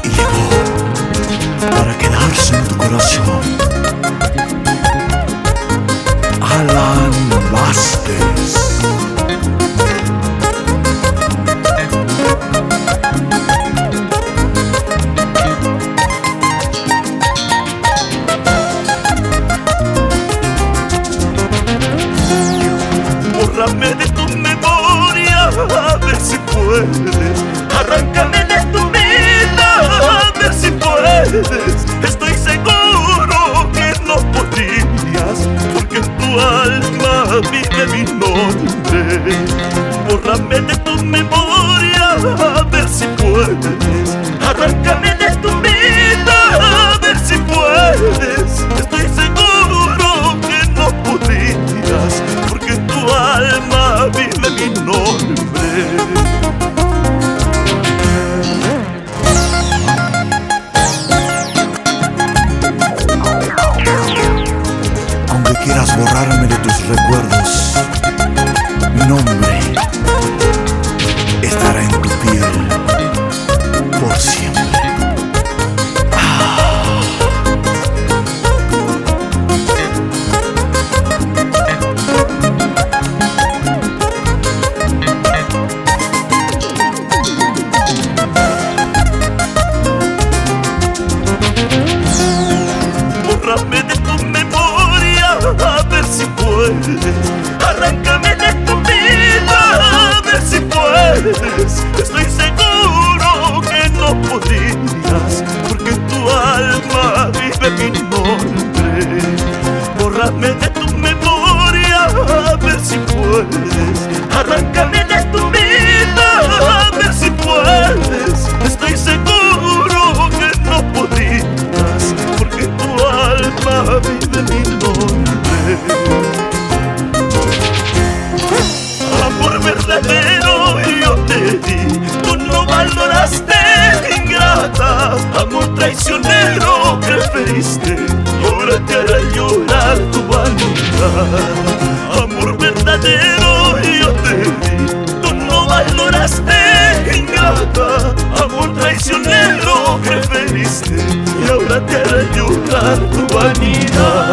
Y llegó para quedarse en tu corazón. Alan Vázquez. Bórrame de tu memoria, a ver si puedes. Arráncame de tu vida, a ver si puedes. Estoy seguro que no podrías, porque en tu alma vive mi nombre. Bórrame de tu memoria, a ver si puedes. Arráncame de tu vida, a ver si puedes. Estoy seguro que no podrías, porque en tu alma vive mi nombre. Aunque quieras borrarme de tus recuerdos, mi nombre estará en tu piel por siempre. Bórrame de tu memoria, a ver si puedes. Arráncame de tu vida, a ver si puedes. Estoy seguro que no podrías, porque en tu alma vive mi nombre. Bórrame de tu memoria, a ver si puedes. Arráncame de tu vida, a ver si puedes. Estoy seguro que no podrías, porque en tu alma vive mi nombre. Amor verdadero yo te di, tú no valoraste, ingrata. Amor traicionero preferiste, ahora te hará llorar tu vanidad. Amor verdadero yo te di, tú no valoraste, ingrata. Amor traicionero preferiste, y ahora te hará llorar tu vanidad.